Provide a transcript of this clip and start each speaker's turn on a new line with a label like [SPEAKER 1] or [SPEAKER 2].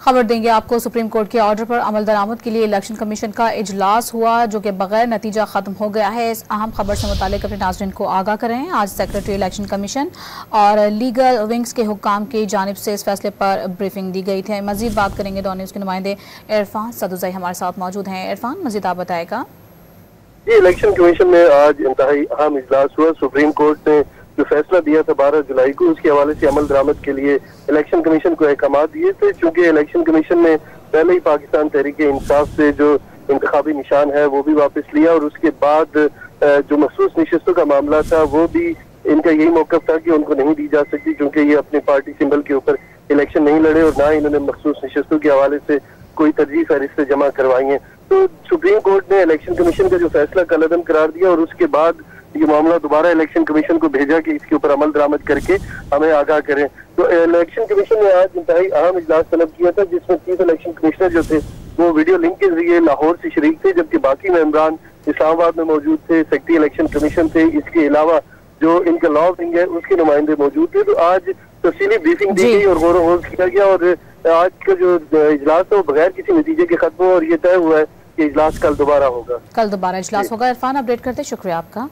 [SPEAKER 1] खबर देंगे आपको। सुप्रीम कोर्ट के ऑर्डर पर अमल दरामद के लिए इलेक्शन कमीशन का इजलास हुआ, जो कि बगैर नतीजा खत्म हो गया है। इस अहम खबर से मुतालिक अपने नाज़रीन को आगाह करें। आज सेक्रेटरी इलेक्शन कमीशन और लीगल विंग्स के हुक्काम की जानिब से इस फैसले पर ब्रीफिंग दी गई थी। मजीद बात करेंगे दो न्यूज़ के नुमाइंदे इरफान सदुजाई हमारे साथ मौजूद हैं। इरफान, मजीद आप बताएगा।
[SPEAKER 2] जी, इलेक्शन कमीशन में आज इंतहाई अहम इजलास हुआ। सुप्रीम कोर्ट ने जो फैसला दिया था 12 जुलाई को, उसके हवाले से अमल दरामद के लिए इलेक्शन कमीशन को अहकाम दिए थे। चूंकि इलेक्शन कमीशन ने पहले ही पाकिस्तान तहरीक इंसाफ से जो इंतखाबी निशान है वो भी वापस लिया, और उसके बाद जो मखसूस नशिस्तों का मामला था वो भी इनका यही मौकफ था कि उनको नहीं दी जा सकती, क्योंकि ये अपने पार्टी सिंबल के ऊपर इलेक्शन नहीं लड़े और ना इन्होंने मखसूस नशिस्तों के हवाले से कोई तरजीह फहरिस्तें जमा करवाई हैं। तो सुप्रीम कोर्ट ने इलेक्शन कमीशन का जो फैसला कलअदम करार दिया और उसके बाद ये मामला दोबारा इलेक्शन कमीशन को भेजा कि इसके ऊपर अमल दरामद करके हमें आगाह करें। तो इलेक्शन कमीशन ने आज इंतहाई अहम इजलास तलब किया था, जिसमें चीफ इलेक्शन कमिश्नर जो थे वो वीडियो लिंक के जरिए लाहौर से शरीक थे, जबकि बाकी मेंबरान इस्लामाबाद में मौजूद थे। सेक्रेटरी इलेक्शन कमीशन थे, इसके अलावा जो इनका लॉ विंग है उसके नुमाइंदे मौजूद थे। तो आज तफसीली ब्रीफिंग दी गई और गौर व गौर किया गया, और आज का जो इजलास है वो बगैर किसी नतीजे के खत्म हुआ, और ये तय हुआ है कि इजलास कल दोबारा होगा।
[SPEAKER 1] कल दोबारा इजलास होगा। इरफान, अपडेट करते शुक्रिया आपका।